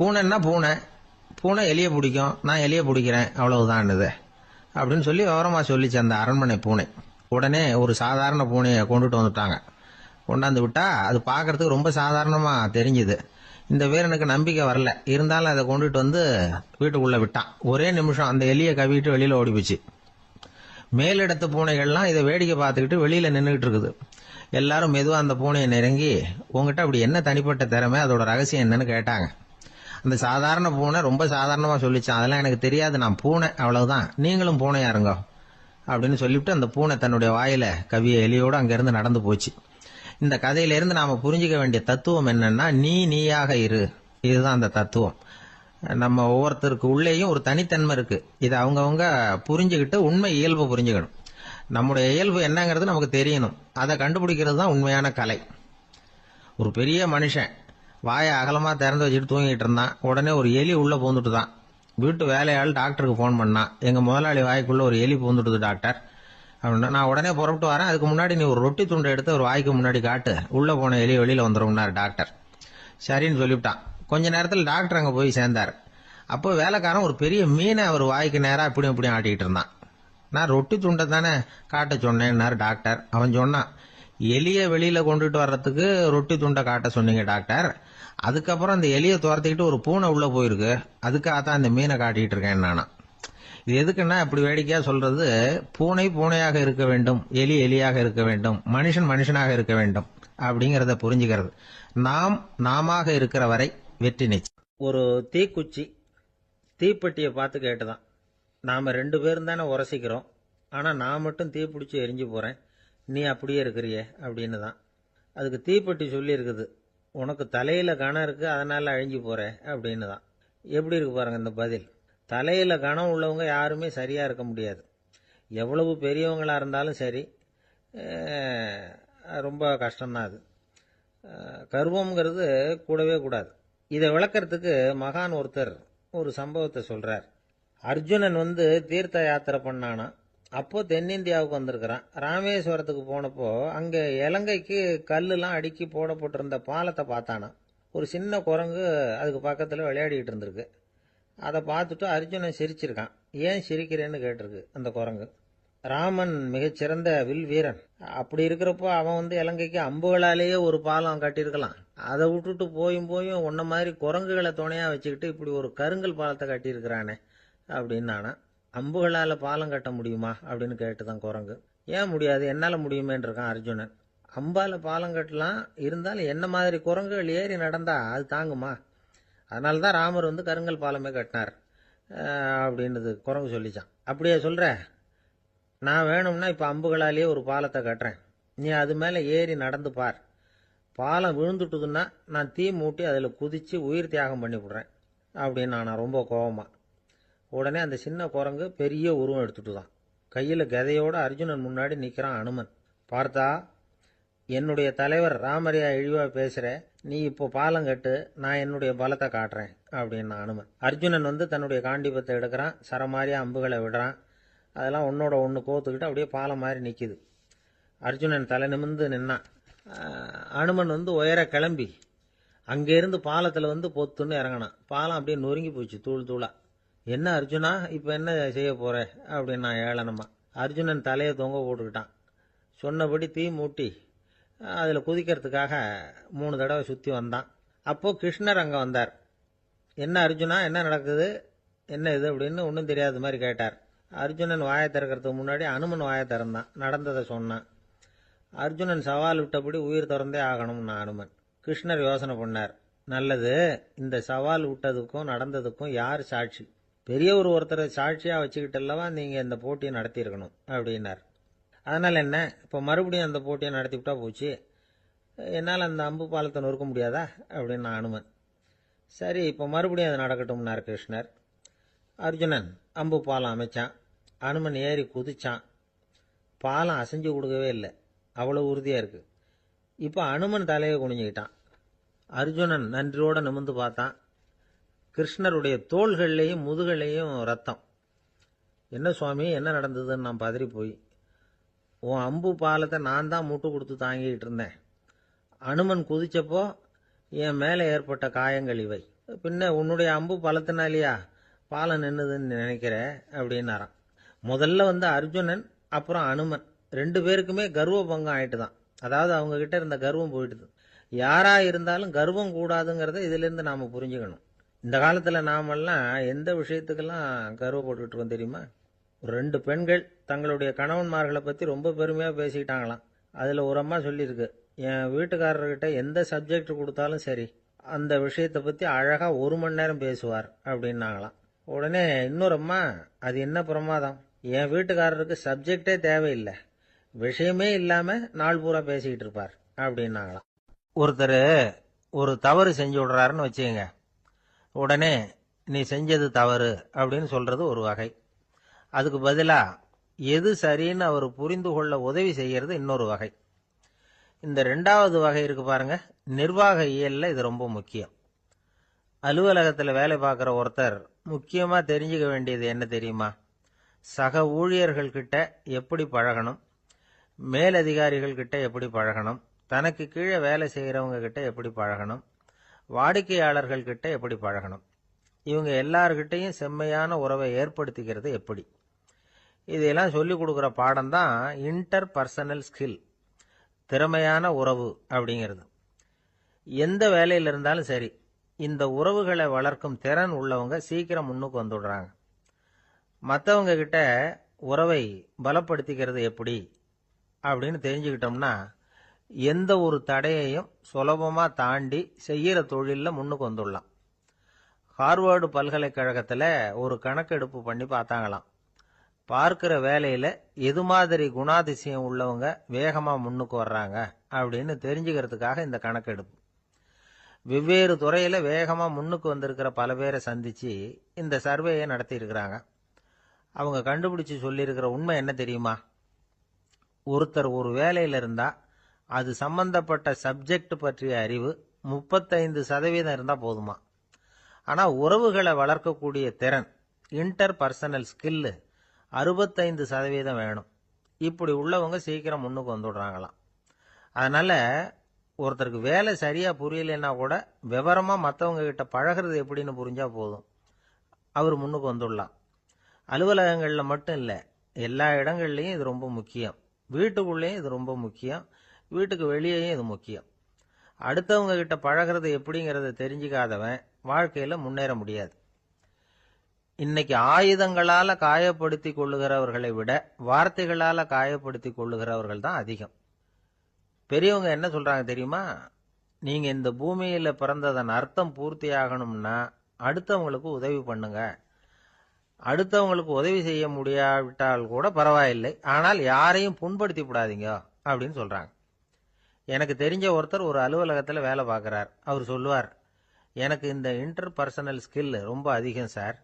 பூனைன்னா பூனை, பூனை எலியை பிடிக்கும், நான் எலியை பிடிக்கிறேன், அவ்வளவுதான் இது அப்படின்னு சொல்லி விவரமா சொல்லிச்சு அந்த அரண்மனை பூனை. உடனே ஒரு சாதாரண பூனையை கொண்டுட்டு வந்துட்டாங்க. கொண்டாந்து விட்டா அது பார்க்கறதுக்கு ரொம்ப சாதாரணமா தெரிஞ்சுது. இந்த வீரனுக்கு நம்பிக்கை வரல. இருந்தாலும் அதை கொண்டுட்டு வந்து வீட்டுக்குள்ள விட்டான். ஒரே நிமிஷம் அந்த எலியை கவிட்டு வெளியில ஓடிப்போச்சு. மேலிடத்து பூனைகள்லாம் இதை வேடிக்கை பார்த்துக்கிட்டு வெளியில நின்றுட்டு இருக்குது. எல்லாரும் மெதுவா அந்த பூனையை நெருங்கி, உங்ககிட்ட அப்படி என்ன தனிப்பட்ட திறமை, அதோட ரகசியம் என்னன்னு கேட்டாங்க. அந்த சாதாரண பூனை ரொம்ப சாதாரணமா சொல்லிச்சான், அதெல்லாம் எனக்கு தெரியாது, நான் பூனை, அவ்வளவுதான், நீங்களும் பூனையா இருங்க அப்படின்னு சொல்லிவிட்டு அந்த பூனை தன்னுடைய வாயில கவிய எலியோடு அங்கிருந்து நடந்து போச்சு. இந்த கதையிலிருந்து நாம புரிஞ்சுக்க வேண்டிய தத்துவம் என்னன்னா, நீயாக இரு. இதுதான் அந்த தத்துவம். நம்ம ஒவ்வொருத்தருக்கு உள்ளேயும் ஒரு தனித்தன்மை இருக்கு. இதை அவங்கவுங்க புரிஞ்சுக்கிட்டு உண்மை இயல்பு புரிஞ்சுக்கணும். நம்முடைய இயல்பு என்னங்கிறது நமக்கு தெரியணும். அதை கண்டுபிடிக்கிறது தான் உண்மையான கலை. ஒரு பெரிய மனுஷன் வாயை அகலமா திறந்து வச்சுட்டு தூங்கிட்டு இருந்தான். உடனே ஒரு எலி உள்ள பூந்துட்டு தான். வீட்டு வேலையாள் டாக்டருக்கு போன் பண்ணான், எங்க முதலாளி வாய்க்குள்ள ஒரு எலி பூந்துட்டுது டாக்டர் அப்படின்னா. நான் உடனே புறப்பட்டு வரேன், அதுக்கு முன்னாடி நீ ஒரு ரொட்டி துண்டை எடுத்து ஒரு வாய்க்கு முன்னாடி காட்டு, உள்ள போன எலி வெளியில வந்துரும்னாரு டாக்டர். சரின்னு சொல்லிவிட்டான். கொஞ்ச நேரத்தில் டாக்டர் அங்க போய் சேர்ந்தார். அப்போ வேலைக்காரன் ஒரு பெரிய மீனை அவர் வாய்க்கு நேரா இப்படியும் ஆட்டிக்கிட்டு இருந்தான். நான் ரொட்டி துண்டை தானே காட்ட சொன்னேன்னாரு டாக்டர். அவன் சொன்னான், எலியை வெளியில கொண்டுட்டு வர்றதுக்கு ரொட்டி துண்டை காட்ட சொன்னீங்க டாக்டர், அதுக்கப்புறம் அந்த எலியை துரத்திக்கிட்டு ஒரு பூனை உள்ள போயிருக்கு, அதுக்காகத்தான் இந்த மீனை காட்டிட்டு இருக்கேன் நானா. இது எதுக்குன்னா, இப்படி வேடிக்கையா சொல்றது, பூனை பூனையாக இருக்க வேண்டும், எலி எலியாக இருக்க வேண்டும், மனுஷன் மனுஷனாக இருக்க வேண்டும் அப்படிங்கறத புரிஞ்சுக்கிறது. நாம இருக்கிற வரை வெற்றி நிச்சயம். ஒரு தீக்குச்சி தீப்பெட்டியை பார்த்து கேட்டுதான், நாம 2 பேரும் தானே உரசிக்கிறோம், ஆனா நான் மட்டும் தீப்பிடிச்சு எரிஞ்சு போறேன், நீ அப்படியே இருக்கிறியே அப்படின்னு தான். அதுக்கு தீப்பெட்டி சொல்லி இருக்குது, உனக்கு தலையில கணம் இருக்கு, அதனால அழிஞ்சு போற அப்படின்னு தான். எப்படி இருக்கு பாருங்க இந்த பதில். தலையில கணம் உள்ளவங்க யாருமே சரியா இருக்க முடியாது. எவ்வளவு பெரியவங்களா இருந்தாலும் சரி, ரொம்ப கஷ்டம்தான் அது. கர்வம்ங்கிறது கூடவே கூடாது. இதை விளக்கறதுக்கு மகான் ஒருத்தர் ஒரு சம்பவத்தை சொல்றார். அர்ஜுனன் தீர்த்த யாத்திரை பண்ணானா. அப்போ தென்னிந்தியாவுக்கு வந்திருக்கிறான். ராமேஸ்வரத்துக்கு போனப்போ அங்க இலங்கைக்கு கல்லுலாம் அடுக்கி போடப்பட்டிருந்த பாலத்தை பார்த்தானா. ஒரு சின்ன குரங்கு அதுக்கு பக்கத்துல விளையாடிட்டு இருந்திருக்கு. அதை பார்த்துட்டு அர்ஜுனன் சிரிச்சிருக்கான். ஏன் சிரிக்கிறேன்னு கேட்டிருக்கு அந்த குரங்கு. ராமன் மிகச்சிறந்த வில் வீரன். அப்படி இருக்கிறப்போ அவன் இலங்கைக்கு அம்புகளாலேயே ஒரு பாலம் கட்டியிருக்கலாம். அதை விட்டுட்டு போயும் உன்ன மாதிரி குரங்குகளை துணையா வச்சுக்கிட்டு இப்படி ஒரு கருங்கல் பாலத்தை கட்டியிருக்கிறானே அப்படின்னானா. அம்புகளால பாலம் கட்ட முடியுமா அப்படின்னு கேட்டுதான் குரங்கு. ஏன் முடியாது, என்னால முடியுமேன்னு இருக்கான் அர்ஜுனன். அம்பால பாலம் கட்டலாம், இருந்தாலும் என்ன மாதிரி குரங்குகள் ஏறி நடந்தா அது தாங்குமா? அதனாலதான் ராமர் கருங்கல் பாலமே கட்டினார் அப்படின்றது குரங்கு சொல்லிச்சான். அப்படியே சொல்ற, நான் வேணும்னா இப்ப அம்புகளாலேயே ஒரு பாலத்தை கட்டுறேன், நீ அது மேல ஏறி நடந்து பார். பாலம் விழுந்துட்டுதுன்னா நான் தீ மூட்டி அதுல குதிச்சு உயிர் தியாகம் பண்ணி விடுறேன் அப்படின்னு நான் ரொம்ப கோபமா. உடனே அந்த சின்ன குரங்கு பெரிய உருவம் எடுத்துட்டுதான். கையில கதையோட அர்ஜுனன் முன்னாடி நிக்கிறான் அனுமன். பார்த்தா, என்னுடைய தலைவர் ராமரையா இழிவா பேசுற, நீ இப்போ பாலம் கட்டு, நான் என்னுடைய பலத்தை காட்டுறேன் அப்படின்னு அனுமன். அர்ஜுனன் தன்னுடைய காண்டிபத்தை எடுக்கிறான், சரமாரியா அம்புகளை விடுறான். அதெல்லாம் ஒன்னோட ஒன்று கோத்துக்கிட்டு அப்படியே பாலம் மாதிரி நிக்குது. அர்ஜுனன் தலை நிமிர்ந்து நின்னான். அனுமன் உயர கிளம்பி அங்கிருந்து பாலத்துல பொத்துன்னு இறங்கினான். பாலம் அப்படியே நொறுங்கி போச்சு தூள் தூளா. என்ன அர்ஜுனா, இப்ப என்ன செய்ய போற அப்படின்னு நான் ஏளனமா. அர்ஜுனன் தலையை தொங்க போட்டுக்கிட்டான். சொன்னபடி தீ மூட்டி அதுல குதிக்கிறதுக்காக 3 தடவை சுத்தி வந்தான். அப்போ கிருஷ்ணர் அங்க வந்தார். என்ன அர்ஜுனா, என்ன நடக்குது, என்ன இது அப்படின்னு ஒன்றும் தெரியாத மாதிரி கேட்டார். அர்ஜுனன் வாயை திறக்கிறதுக்கு முன்னாடி அனுமன் வாயை திறந்தான், நடந்ததை சொன்னான். அர்ஜுனன் சவால் விட்டபடி உயிர் திறந்தே ஆகணும்னா அனுமன். கிருஷ்ணர் யோசனை பண்ணார். நல்லது, இந்த சவால் விட்டதுக்கும் நடந்ததுக்கும் யார் சாட்சி? பெரிய ஒருத்தரை சாட்சியா வச்சுக்கிட்டல்லவா நீங்க இந்த போட்டியை நடத்தி இருக்கணும் அப்படின்னார். அதனால என்ன, இப்ப மறுபடியும் அந்த போட்டியை நடத்திவிட்டா போச்சு, என்னால் அந்த அம்பு பாலத்தை நொறுக்க முடியாதா அப்படின்னு அனுமன். சரி, இப்ப மறுபடியும் அது நடக்கட்டும்னார் கிருஷ்ணர். அர்ஜுனன் அம்பு பாலம் அமைச்சான். அனுமன் ஏறி குதிச்சான். பாலம் அசைஞ்சு கொடுக்கவே இல்லை, அவ்வளவு உறுதியா இருக்கு. இப்ப அனுமன் தலையை குனிஞ்சுக்கிட்டான். அர்ஜுனன் நன்றியோட நிமிர்ந்து பார்த்தான். கிருஷ்ணருடைய தோள்கள்லையும் முதுகலையும் ரத்தம். என்ன சுவாமி, என்ன நடந்ததுன்னு நான் பதறி போய், உன் அம்பு பாலத்தை நான் தான் முட்டு கொடுத்து தாங்கிட்டு இருந்தேன். அனுமன் குதிச்சப்போ என் மேலே ஏற்பட்ட காயங்கள் இவை. பின்ன உன்னுடைய அம்பு பலத்தினாலியா பாலம் நின்னுதுன்னு நினைக்கிற அப்படின்னாராம். முதல்ல அர்ஜுனன் அப்புறம் அனுமன் 2 பேருக்குமே கர்வ பங்கம் ஆயிட்டு தான். அதாவது அவங்க கிட்ட இருந்த கர்வம் போயிட்டுது. யாரா இருந்தாலும் கர்வம் கூடாதுங்கிறத இதுல இருந்து நாம புரிஞ்சுக்கணும். இந்த காலத்துல நாமெல்லாம் எந்த விஷயத்துக்கெல்லாம் கர்வப்பட்டுட்டு இருக்கோம் தெரியுமா? ஒரு 2 பெண்கள் தங்களுடைய கணவன்மார்களை பத்தி ரொம்ப பெருமையா பேசிக்கிட்டாங்களாம். அதுல ஒரு அம்மா சொல்லியிருக்கு, என் வீட்டுக்காரர்கிட்ட எந்த சப்ஜெக்ட் கொடுத்தாலும் சரி அந்த விஷயத்தை பத்தி அழகா 1 மணி நேரம் பேசுவார் அப்படின்னாங்களாம். உடனே இன்னொரு அம்மா, அது என்ன பிரமாதம், என் வீட்டுக்காரருக்கு சப்ஜெக்டே தேவையில்லை, விஷயமே இல்லாம நாள் பூரா பேசிக்கிட்டு இருப்பார் அப்படின்னாங்களாம். ஒருத்தர் ஒரு தவறு செஞ்சு விடுறாருன்னு வச்சுக்கங்க, உடனே நீ செஞ்சது தவறு அப்படின்னு சொல்றது ஒரு வகை. அதுக்கு பதிலா எது சரின்னு அவர் புரிந்து கொள்ள உதவி செய்யறது இன்னொரு வகை. இந்த 2வது வகை இருக்கு பாருங்க, நிர்வாக இயல்ல இது ரொம்ப முக்கியம். அலுவலகத்தில் வேலை பார்க்குற ஒருத்தர் முக்கியமா தெரிஞ்சுக்க வேண்டியது என்ன தெரியுமா? சக ஊழியர்கள் கிட்ட எப்படி பழகணும், மேலதிகாரிகள் கிட்ட எப்படி பழகணும், தனக்கு கீழே வேலை செய்கிறவங்க கிட்ட எப்படி பழகணும், வாடிக்கையாளர்கள் கிட்ட எப்படி பழகணும், இவங்க எல்லார்கிட்டையும் செம்மையான உறவை ஏற்படுத்திக்கிறது எப்படி, இதையெல்லாம் சொல்லிக் கொடுக்குற பாடம் தான் இன்டர் பர்சனல் ஸ்கில், திறமையான உறவு அப்படிங்கிறது. எந்த வேலையில் இருந்தாலும் சரி, இந்த உறவுகளை வளர்க்கும் திறன் உள்ளவங்க சீக்கிரம் முன்னுக்கு வந்துடுறாங்க. மற்றவங்க கிட்ட உறவை பலப்படுத்திக்கிறது எப்படி அப்படின்னு தெரிஞ்சுக்கிட்டோம்னா எந்த ஒரு தடையையும் சுலபமா தாண்டி செய்யற தொழில முன்னுக்கு வந்துடலாம். ஹார்வர்டு பல்கலைக்கழகத்தில் ஒரு கணக்கெடுப்பு பண்ணி பார்த்தாங்களாம். பார்க்கிற வேலையில எது மாதிரி குணாதிசயம் உள்ளவங்க வேகமா முன்னுக்கு வர்றாங்க அப்படின்னு தெரிஞ்சுக்கிறதுக்காக இந்த கணக்கெடுப்பு. வெவ்வேறு துறையில வேகமா முன்னுக்கு வந்திருக்கிற பல பேரை சந்திச்சு இந்த சர்வேயை நடத்தி இருக்கிறாங்க. அவங்க கண்டுபிடிச்சு சொல்லியிருக்கிற உண்மை என்ன தெரியுமா? ஒருத்தர் ஒரு வேலையில இருந்தா அது சம்பந்தப்பட்ட சப்ஜெக்ட் பற்றிய அறிவு 35% இருந்தா போதுமா. ஆனா உறவுகளை வளர்க்கக்கூடிய திறன், இன்டர் பர்சனல் ஸ்கில் 65% வேணும். இப்படி உள்ளவங்க சீக்கிரம் முன்னுக்கு வந்துடுறாங்களாம். அதனால ஒருத்தருக்கு வேலை சரியா புரியலைன்னா கூட விவரமா மற்றவங்க கிட்ட பழகிறது எப்படின்னு புரிஞ்சா போதும், அவர் முன்னுக்கு வந்துடலாம். அலுவலகங்களில் மட்டும் இல்லை, எல்லா இடங்கள்லையும் இது ரொம்ப முக்கியம். வீட்டுக்குள்ளேயும் இது ரொம்ப முக்கியம், வீட்டுக்கு வெளியேயும் இது முக்கியம். அடுத்தவங்க கிட்ட பழகிறது எப்படிங்கிறத தெரிஞ்சுக்காதவன் வாழ்க்கையில முன்னேற முடியாது. இன்னைக்கு ஆயுதங்களால காயப்படுத்தி கொள்ளுகிறவர்களை விட வார்த்தைகளால காயப்படுத்தி கொள்ளுகிறவர்கள் தான் அதிகம். பெரியவங்க என்ன சொல்றாங்க தெரியுமா? நீங்க இந்த பூமியில பிறந்ததன் அர்த்தம் பூர்த்தி ஆகணும்னா அடுத்தவங்களுக்கு உதவி பண்ணுங்க. அடுத்தவங்களுக்கு உதவி செய்ய முடியாவிட்டால் கூட பரவாயில்லை, ஆனால் யாரையும் புண்படுத்தி விடாதீங்க அப்படின்னு சொல்றாங்க. எனக்கு தெரிஞ்ச ஒருத்தர் ஒரு அலுவலகத்தில் வேலை பார்க்கிறார். அவர் சொல்லுவார், எனக்கு இந்த இன்டர் பர்சனல் ஸ்கில் ரொம்ப அதிகம் சார்,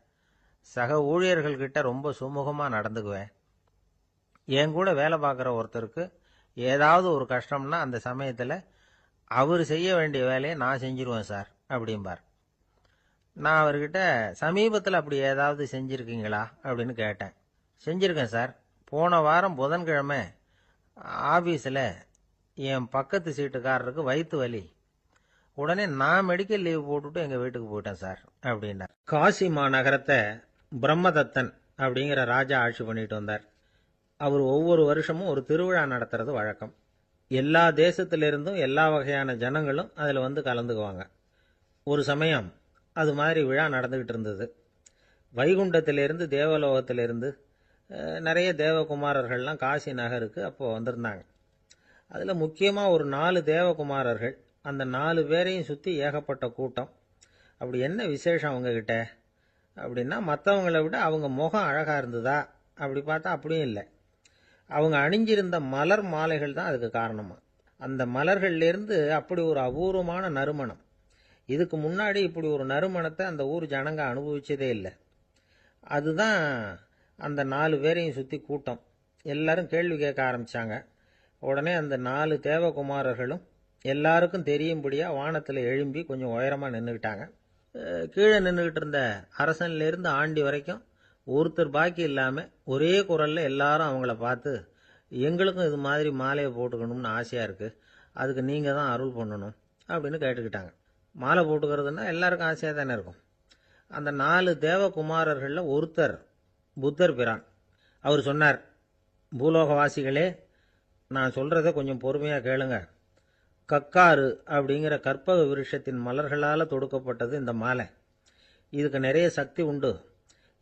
சக ஊழியர்கள் கிட்ட ரொம்ப சுமூகமா நடந்துக்குவேன். என் கூட வேலை பார்க்குற ஒருத்தருக்கு ஏதாவது ஒரு கஷ்டம்னா அந்த சமயத்தில் அவர் செய்ய வேண்டிய வேலையை நான் செஞ்சிருவேன் சார் அப்படிம்பார். நான் அவர்கிட்ட சமீபத்தில் அப்படி ஏதாவது செஞ்சுருக்கீங்களா அப்படின்னு கேட்டேன். செஞ்சுருக்கேன் சார், போன வாரம் புதன்கிழமை ஆஃபீஸில் என் பக்கத்து சீட்டுக்காரருக்கு வயிற்று வலி, உடனே நான் மெடிக்கல் லீவ் போட்டுட்டு எங்கள் வீட்டுக்கு போயிட்டேன் சார் அப்படின்னார். காசி மாநகரத்தை பிரம்மதத்தன் அப்படிங்கிற ராஜா ஆட்சி பண்ணிட்டு வந்தார். அவர் ஒவ்வொரு வருஷமும் ஒரு திருவிழா நடத்துறது வழக்கம். எல்லா தேசத்திலிருந்தும் எல்லா வகையான ஜனங்களும் அதில் கலந்துக்குவாங்க. ஒரு சமயம் அது மாதிரி விழா நடந்துகிட்டு இருந்தது. வைகுண்டத்திலிருந்து தேவலோகத்திலிருந்து நிறைய தேவகுமாரர்கள்லாம் காசி நகருக்கு அப்போ வந்திருந்தாங்க. அதில் முக்கியமாக ஒரு 4 தேவகுமாரர்கள், அந்த 4 பேரையும் சுற்றி ஏகப்பட்ட கூட்டம். அப்படி என்ன விசேஷம் அவங்கக்கிட்ட அப்படின்னா, மற்றவங்களை விட அவங்க முகம் அழகாக இருந்ததா அப்படி பார்த்தா அப்படியும் இல்லை. அவங்க அணிஞ்சிருந்த மலர் மாலைகள் தான் அதுக்கு காரணமா. அந்த மலர்கள்லேருந்து அப்படி ஒரு அபூர்வமான நறுமணம், இதுக்கு முன்னாடி இப்படி ஒரு நறுமணத்தை அந்த ஊர் ஜனங்க அனுபவிச்சதே இல்லை. அதுதான் அந்த 4 பேரையும் சுற்றி கூட்டம். எல்லாரும் கேள்வி கேட்க ஆரம்பித்தாங்க. உடனே அந்த 4 தேவகுமாரர்களும் எல்லாருக்கும் தெரியும்படியாக வானத்தில் எழும்பி கொஞ்சம் உயரமாக நின்றுக்கிட்டாங்க. கீழே நின்றுக்கிட்டு இருந்த அரசன்லேருந்து ஆண்டி வரைக்கும் ஒருத்தர் பாக்கி இல்லாமல் ஒரே குரலில் எல்லாரும் அவங்கள பார்த்து, எங்களுக்கும் இது மாதிரி மாலையை போட்டுக்கணும்னு ஆசையாக இருக்குது, அதுக்கு நீங்கள் தான் அருள் பண்ணணும் அப்படின்னு கேட்டுக்கிட்டாங்க. மாலை போட்டுக்கிறதுனா எல்லாருக்கும் ஆசையாக தானே இருக்கும். அந்த 4 தேவகுமாரர்களில் ஒருத்தர் புத்தர் பிரான். அவர் சொன்னார், பூலோகவாசிகளே, நான் சொல்கிறத கொஞ்சம் பொறுமையாக கேளுங்க. கக்காரு அப்படிங்கிற கற்பக விருஷத்தின் மலர்களால் தொடுக்கப்பட்டது இந்த மாலை. இதுக்கு நிறைய சக்தி உண்டு.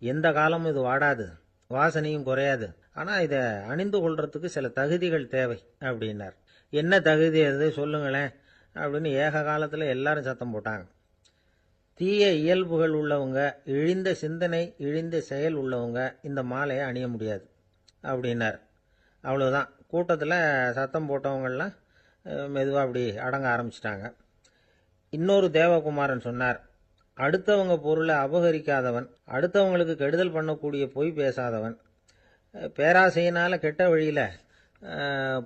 எந்த காலமும் இது வாடாது, வாசனையும் குறையாது. ஆனால் இதை அணிந்து கொள்றதுக்கு சில தகுதிகள் தேவை அப்படின்னார். என்ன தகுதி அது சொல்லுங்களேன் அப்படின்னு ஏக காலத்தில் எல்லாரும் சத்தம் போட்டாங்க. தீய இயல்புகள் உள்ளவங்க, இழிந்த சிந்தனை, இழிந்த செயல் உள்ளவங்க இந்த மாலையை அணிய முடியாது அப்படின்னார். அவ்வளோதான். கூட்டத்தில் சத்தம் போட்டவங்கெல்லாம் மெதுவாக அப்படி அடங்க ஆரம்பிச்சிட்டாங்க. இன்னொரு தேவகுமாரன் சொன்னார், அடுத்தவங்க பொருளை அபகரிக்காதவன், அடுத்தவங்களுக்கு கெடுதல் பண்ணக்கூடிய பொய் பேசாதவன், பேராசையினால் கெட்ட வழியில்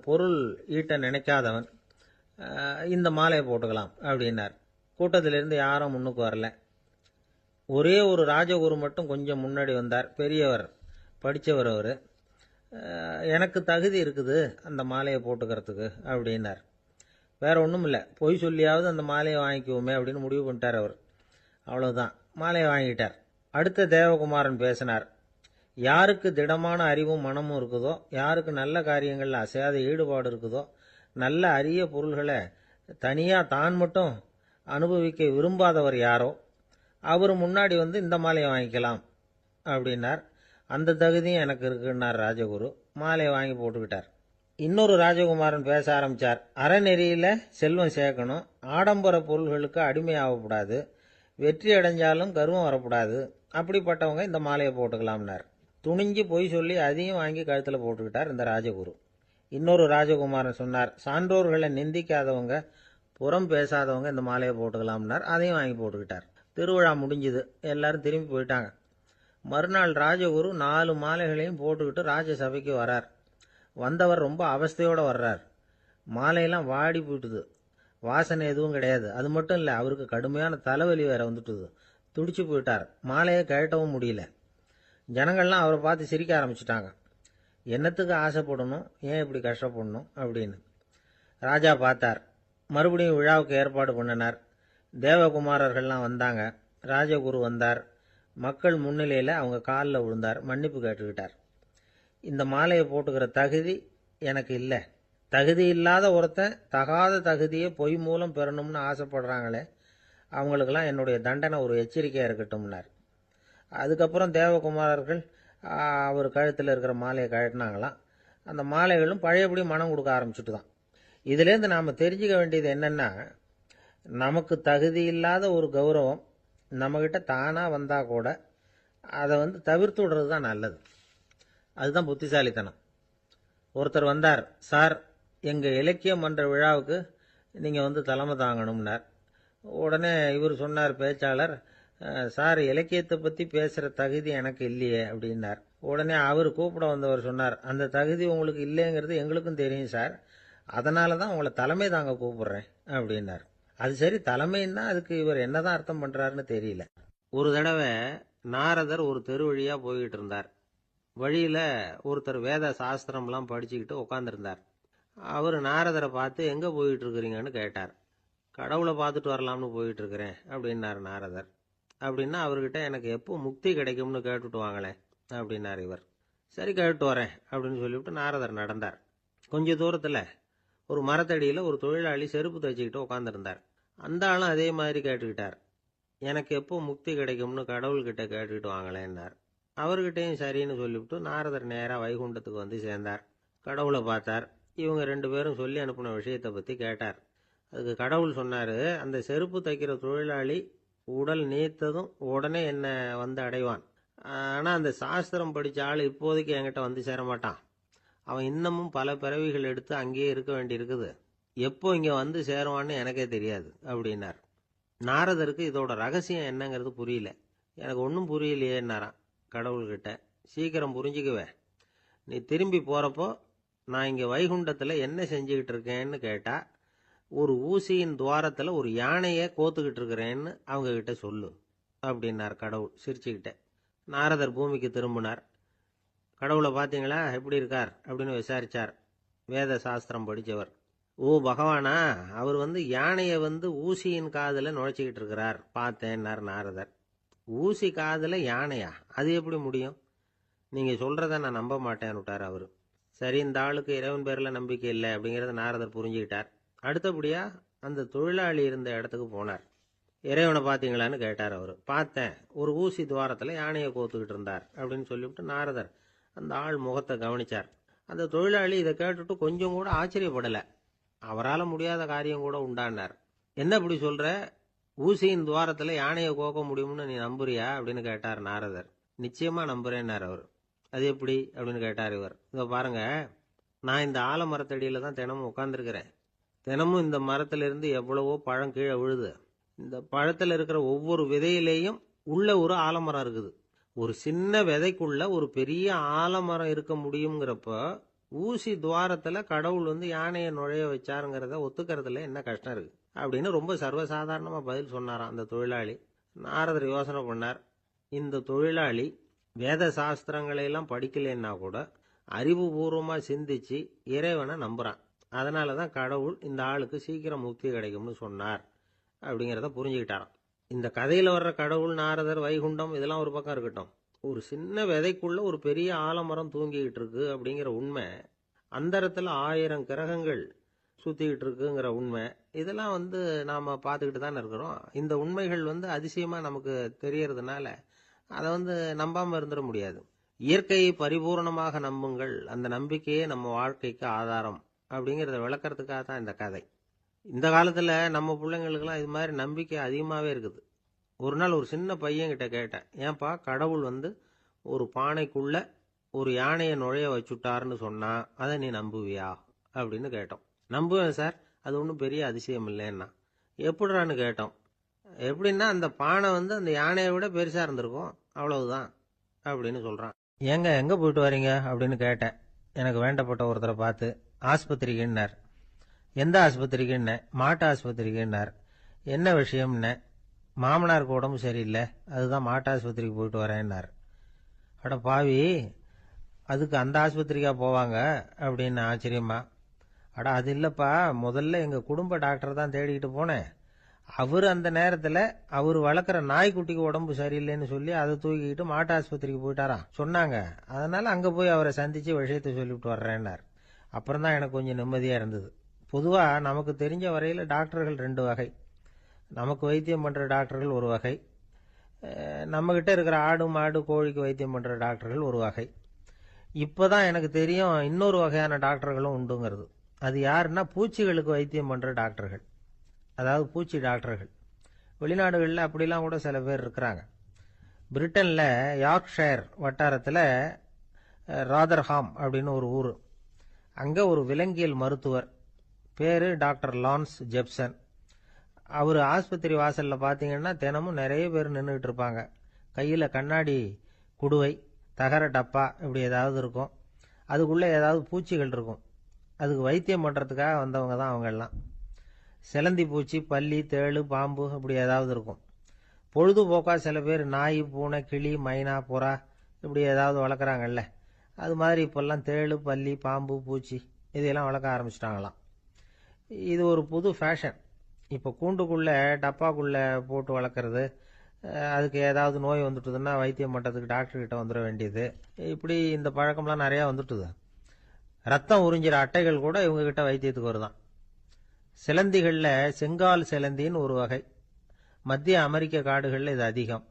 பொருள் ஈட்ட நினைக்காதவன் இந்த மாலையை போட்டுக்கலாம் அப்படின்னார். கூட்டத்திலிருந்து யாரும் முன்னுக்கு வரல. ஒரே ஒரு ராஜகுரு மட்டும் கொஞ்சம் முன்னாடி வந்தார். பெரியவர், படித்தவர். அவர், எனக்கு தகுதி இருக்குது அந்த மாலையை போட்டுக்கிறதுக்கு அப்படின்னார். வேற ஒன்றும் இல்லை, பொய் சொல்லியாவது அந்த மாலையை வாங்கிக்குவோமே அப்படின்னு முடிவு பண்ணிட்டார் அவர். அவ்வளோதான், மாலையை வாங்கிட்டார். அடுத்த தேவகுமாரன் பேசினார். யாருக்கு திடமான அறிவும் மனமும் இருக்குதோ, யாருக்கு நல்ல காரியங்களில் அசையாத ஈடுபாடு இருக்குதோ, நல்ல அரிய பொருள்களை தனியாக தான் மட்டும் அனுபவிக்க விரும்பாதவர் யாரோ அவர் முன்னாடி வந்து இந்த மாலையை வாங்கிக்கலாம் அப்படின்னார். அந்த தகுதியும் எனக்கு இருக்குன்னார் ராஜகுரு. மாலையை வாங்கி போட்டுக்கிட்டார். இன்னொரு ராஜகுமாரன் பேச ஆரம்பித்தார். அறநெறியில் செல்வம் சேர்க்கணும், ஆடம்பர பொருள்களுக்கு அடிமையாகக்கூடாது, வெற்றி அடைஞ்சாலும் கர்வம் வரக்கூடாது, அப்படிப்பட்டவங்க இந்த மாலையை போட்டுக்கலாம்னார். துணிஞ்சு பொய் சொல்லி அதையும் வாங்கி கழுத்தில் போட்டுக்கிட்டார் இந்த ராஜகுரு. இன்னொரு ராஜகுமாரன் சொன்னார், சான்றோர்களை நிந்திக்காதவங்க, புறம் பேசாதவங்க இந்த மாலையை போட்டுக்கலாம்னார். அதையும் வாங்கி போட்டுக்கிட்டார். திருவிழா முடிஞ்சுது, எல்லாரும் திரும்பி போயிட்டாங்க. மறுநாள் ராஜகுரு 4 மாலைகளையும் போட்டுக்கிட்டு ராஜசபைக்கு வரார். வந்தவர் ரொம்ப அவஸ்தையோடு வர்றார். மாலையெல்லாம் வாடி போயிட்டுது, வாசனை எதுவும் கிடையாது. அது மட்டும் இல்லை, அவருக்கு கடுமையான தலைவலி வேற வந்துட்டுது. துடிச்சு போயிட்டார். மாலையை கழட்டவும் முடியல. ஜனங்கள்லாம் அவரை பார்த்து சிரிக்க ஆரம்பிச்சிட்டாங்க. என்னத்துக்கு ஆசைப்படணும், ஏன் இப்படி கஷ்டப்படணும் அப்படின்னு. ராஜா பார்த்தார். மறுபடியும் விழாவுக்கு ஏற்பாடு பண்ணினார். தேவகுமாரர்கள்லாம் வந்தாங்க. ராஜகுரு வந்தார். மக்கள் முன்னிலையில் அவங்க காலில் விழுந்தார், மன்னிப்பு கேட்டுக்கிட்டார். இந்த மாலையை போட்டுக்கிற தகுதி எனக்கு இல்லை. தகுதி இல்லாத ஒருத்தன் தகாத தகுதியை பொய் மூலம் பெறணும்னு ஆசைப்படுறாங்களே, அவங்களுக்கெல்லாம் என்னுடைய தண்டனை ஒரு எச்சரிக்கையாக இருக்கட்டும்னார். அதுக்கப்புறம் தேவகுமாரர்கள் அவர் கழுத்தில் இருக்கிற மாலையை கழட்டினாங்களாம். அந்த மாலைகளும் பழையபடி மனம் கொடுக்க ஆரம்பிச்சுட்டு தான். இதுலேருந்து நாம் தெரிஞ்சுக்க வேண்டியது என்னென்னா, நமக்கு தகுதி இல்லாத ஒரு கௌரவம் நம்மக்கிட்ட தானாக வந்தால் கூட அதை தவிர்த்து விடுறது தான் நல்லது. அதுதான் புத்திசாலித்தனம். ஒருத்தர் வந்தார், சார் எங்கள் இலக்கிய மன்ற விழாவுக்கு நீங்கள் தலைமை தாங்கணும்னார். உடனே இவர் சொன்னார், பேச்சாளர், சார் இலக்கியத்தை பற்றி பேசுகிற தகுதி எனக்கு இல்லையே அப்படின்னார். உடனே அவர் கூப்பிட வந்தவர் சொன்னார், அந்த தகுதி உங்களுக்கு இல்லைங்கிறது எங்களுக்கும் தெரியும் சார், அதனால தான் உங்களை தலைமை தாங்க கூப்பிடுறேன் அப்படின்னார். அது சரி, தலைமைன்னா அதுக்கு இவர் என்னதான் அர்த்தம் பண்ணுறாருன்னு தெரியல. ஒரு தடவை நாரதர் ஒரு தெரு வழியாக போய்கிட்டு இருந்தார். வழியில் ஒருத்தர் வேத சாஸ்திரம்லாம் படிச்சுக்கிட்டு உட்காந்துருந்தார். அவர் நாரதரை பார்த்து எங்கே போயிட்டு இருக்கிறீங்கன்னு கேட்டார். கடவுளை பார்த்துட்டு வரலாம்னு போயிட்டு இருக்கிறேன் அப்படின்னார் நாரதர். அப்படின்னா அவர்கிட்ட எனக்கு எப்போ முக்தி கிடைக்கும்னு கேட்டுட்டு வாங்களேன் அப்படின்னார் இவர். சரி, கேட்டு வரேன் அப்படின்னு சொல்லிவிட்டு நாரதர் நடந்தார். கொஞ்ச தூரத்தில் ஒரு மரத்தடியில் ஒரு தொழிலாளி செருப்பு தைச்சிக்கிட்டு உட்காந்துருந்தார். அந்த ஆளும் அதே மாதிரி கேட்டுக்கிட்டார். எனக்கு எப்போ முக்தி கிடைக்கும்னு கடவுள்கிட்ட கேட்டுக்கிட்டு வாங்களேன்னார். அவர்கிட்டையும் சரின்னு சொல்லிவிட்டு நாரதர் நேராக வைகுண்டத்துக்கு வந்து சேர்ந்தார். கடவுளை பார்த்தார். இவங்க 2 பேரும் சொல்லி அனுப்பின விஷயத்தை பற்றி கேட்டார். அதுக்கு கடவுள் சொன்னார், அந்த செருப்பு தைக்கிற தொழிலாளி உடல் நீத்ததும் உடனே என்னை அடைவான். ஆனால் அந்த சாஸ்திரம் படித்த ஆள் இப்போதைக்கு என்கிட்ட சேர மாட்டான். அவன் இன்னமும் பல பிறவிகள் எடுத்து அங்கேயே இருக்க வேண்டியிருக்குது. எப்போ இங்கே சேருவான்னு எனக்கே தெரியாது அப்படின்னார். நாரதருக்கு இதோட ரகசியம் என்னங்கிறது புரியல. எனக்கு ஒன்றும் புரியலையேன்னாரான் கடவுள்கிட்ட. சீக்கிரம் புரிஞ்சுக்குவேன், நீ திரும்பி போகிறப்போ நான் இங்கே வைகுண்டத்தில் என்ன செஞ்சுக்கிட்டு இருக்கேன்னு கேட்டால், ஒரு ஊசியின் துவாரத்தில் ஒரு யானையை கோத்துக்கிட்டு இருக்கிறேன்னு அவங்கக்கிட்ட சொல்லு அப்படின்னார் கடவுள் சிரிச்சுக்கிட்டே. நாரதர் பூமிக்கு திரும்பினார். கடவுளை பார்த்தீங்களா, எப்படி இருக்கார் அப்படின்னு விசாரித்தார் வேத சாஸ்திரம் படித்தவர். ஓ பகவானா, அவர் யானையை ஊசியின் காதுல நுழைச்சிக்கிட்டு இருக்கிறார் பார்த்தேன்னார் நாரதர். ஊசி காதுல யானையா? அது எப்படி முடியும்? நீங்க சொல்றத நான் நம்ப மாட்டேன்னு விட்டார் அவரு. சரி, இந்த ஆளுக்கு இறைவன் பேர்ல நம்பிக்கை இல்லை அப்படிங்கறத நாரதர் புரிஞ்சுக்கிட்டார். அடுத்தபடியா அந்த தொழிலாளி இருந்த இடத்துக்கு போனார். இறைவனை பார்த்தீங்களான்னு கேட்டார் அவரு. பார்த்தேன், ஒரு ஊசி துவாரத்துல யானையை கோத்துக்கிட்டு இருந்தார் அப்படின்னு சொல்லிவிட்டு நாரதர் அந்த ஆள் முகத்தை கவனிச்சார். அந்த தொழிலாளி இதை கேட்டுட்டு கொஞ்சம் கூட ஆச்சரியப்படல. அவரால் முடியாத காரியம் கூட உண்டானார். என்ன இப்படி சொல்ற? ஊசியின் துவாரத்துல யானையை கோக்க முடியும்னு நீ நம்புறியா அப்படின்னு கேட்டார் நாரதர். நிச்சயமா நம்புறேன்னார் அவர். அது எப்படி அப்படின்னு கேட்டார் இவர். இதை பாருங்க, நான் இந்த ஆலமரத்தடியில தான் தினமும் உட்காந்துருக்கிறேன். தினமும் இந்த மரத்துல இருந்து எவ்வளவோ பழம் கீழே விழுது. இந்த பழத்துல இருக்கிற ஒவ்வொரு விதையிலேயும் உள்ள ஒரு ஆலமரம் இருக்குது. ஒரு சின்ன விதைக்குள்ள ஒரு பெரிய ஆலமரம் இருக்க முடியுங்கிறப்ப ஊசி துவாரத்துல கடவுள் யானையை நுழைய வச்சாருங்கிறத ஒத்துக்கிறதுல என்ன கஷ்டம் இருக்கு அப்படின்னு ரொம்ப சர்வசாதாரணமா பதில் சொன்னாராம் அந்த தொழிலாளி. நாரதர் யோசனை பண்ணார். இந்த தொழிலாளி வேத சாஸ்திரங்களை எல்லாம் படிக்கலைன்னா கூட அறிவுபூர்வமா சிந்திச்சு இறைவனை நம்புறான். அதனாலதான் கடவுள் இந்த ஆளுக்கு சீக்கிரம் முக்தி கிடைக்கும்னு சொன்னார் அப்படிங்கிறத புரிஞ்சுக்கிட்டாராம். இந்த கதையில வர்ற கடவுள், நாரதர், வைகுண்டம் இதெல்லாம் ஒரு பக்கம் இருக்கட்டும், ஒரு சின்ன விதைக்குள்ள ஒரு பெரிய ஆலமரம் தூங்கிக்கிட்டு இருக்கு அப்படிங்கிற உண்மை, அந்தரத்துல 1000 கிரகங்கள் சுத்திக்கிட்டு இருக்குங்கிற உண்மை, இதெல்லாம் நாம பார்த்துக்கிட்டு தானே இருக்கிறோம். இந்த உண்மைகள் அதிசயமா நமக்கு தெரியறதுனால அதை நம்பாம இருந்துட முடியாது. இயற்கையை பரிபூர்ணமாக நம்புங்கள், அந்த நம்பிக்கையே நம்ம வாழ்க்கைக்கு ஆதாரம் அப்படிங்கிறத விளக்கறதுக்காக தான் இந்த கதை. இந்த காலத்துல நம்ம பிள்ளைங்களுக்கெல்லாம் இது மாதிரி நம்பிக்கை அதிகமாவே இருக்குது. ஒரு நாள் ஒரு சின்ன பையன் கிட்ட கேட்டேன், ஏன்பா கடவுள் ஒரு பானைக்குள்ள ஒரு யானையை நுழைய வச்சுட்டாருன்னு சொன்னா அதை நீ நம்புவியா அப்படின்னு கேட்டோம். நம்புவேன் சார், அது ஒன்றும் பெரிய அதிசயம் இல்லைன்னா. எப்படிறான்னு கேட்டோம். எப்படின்னா அந்த பானை அந்த யானையை விட பெருசா இருந்திருக்கும், அவ்வளவுதான் அப்படின்னு சொல்றான். ஏங்க எங்க போயிட்டு வரீங்க அப்படின்னு கேட்டேன். எனக்கு வேண்டப்பட்ட ஒருத்தரை பார்த்து. ஆஸ்பத்திரிக்குன்னார். எந்த ஆஸ்பத்திரிக்குன்ன? மாட்டு ஆஸ்பத்திரிக்குன்னார். என்ன விஷயம்னு? மாமனாருக்கு உடம்பு சரியில்லை, அதுதான் மாட்டு ஆஸ்பத்திரிக்கு போயிட்டு வரேன்னார். அட பாவி, அதுக்கு அந்த ஆஸ்பத்திரிக்கா போவாங்க அப்படின்னு ஆச்சரியமா. அட அது இல்லப்பா, முதல்ல எங்க குடும்ப டாக்டர் தான் தேடிக்கிட்டு போனேன். அவர் அந்த நேரத்துல அவர் வளர்க்குற நாய்க்குட்டிக்கு உடம்பு சரியில்லைன்னு சொல்லி அதை தூக்கிக்கிட்டு மாட்டு ஆஸ்பத்திரிக்கு போயிட்டாராம் சொன்னாங்க. அதனால அங்க போய் அவரை சந்திச்சு விஷயத்தை சொல்லிவிட்டு வர்றேன்னார். அப்புறம் தான் எனக்கு கொஞ்சம் நிம்மதியா இருந்தது. பொதுவா நமக்கு தெரிஞ்ச வரையில டாக்டர்கள் 2 வகை. நமக்கு வைத்தியம் பண்ற டாக்டர்கள் ஒரு வகை, நம்ம கிட்ட இருக்கிற ஆடு மாடு கோழிக்கு வைத்தியம் பண்ற டாக்டர்கள் ஒரு வகை. இப்பதான் எனக்கு தெரியும் இன்னொரு வகையான டாக்டர்களும் உண்டுங்கிறது. அது யாருன்னா பூச்சிகளுக்கு வைத்தியம் பண்ற டாக்டர்கள், அதாவது பூச்சி டாக்டர்கள். வெளிநாடுகளில் அப்படிலாம் கூட சில பேர் இருக்கிறாங்க. பிரிட்டன்ல யார்க்ஷயர் வட்டாரத்துல ராதர்ஹாம் அப்படின்னு ஒரு ஊர். அங்க ஒரு விலங்கியல் மருத்துவர், பேரு டாக்டர் லான்ஸ் ஜெப்சன். அவர் ஆஸ்பத்திரி வாசல்ல பாத்தீங்கன்னா தினமும் நிறைய பேர் நின்றுட்டு இருப்பாங்க. கையில கண்ணாடி குடுவை, தகர டப்பா இப்படி ஏதாவது இருக்கும். அதுக்குள்ள ஏதாவது பூச்சிகள் இருக்கும். அதுக்கு வைத்தியம் பண்றதுக்காக வந்தவங்க தான் அவங்க எல்லாம். சிலந்தி பூச்சி, பல்லி, தேளு, பாம்பு இப்படி ஏதாவது இருக்கும். பொழுதுபோக்கா சில பேர் நாய், பூனை, கிளி, மைனா, புறா இப்படி ஏதாவது வளர்க்குறாங்கல்ல, அது மாதிரி இப்பெல்லாம் தேளு, பல்லி, பாம்பு, பூச்சி இதையெல்லாம் வளர்க்க ஆரம்பிச்சிட்டாங்களாம். இது ஒரு புது ஃபேஷன். இப்போ கூண்டுக்குள்ள டப்பாக்குள்ள போட்டு வளர்க்குறது, அதுக்கு ஏதாவது நோய் வந்துட்டுதுன்னா வைத்தியம் பண்ணுறதுக்கு டாக்டர் கிட்ட வந்துட வேண்டியது, இப்படி இந்த பழக்கம்லாம் நிறையா வந்துட்டுது. ரத்தம் உறிஞ்சிற அட்டைகள் கூட இவங்க கிட்ட வைத்தியத்துக்கு வருதான். சிலந்திகள்ல செங்கால் சிலந்தின்னு ஒரு வகை. மத்திய அமெரிக்க காடுகள்ல இது அதிகம்.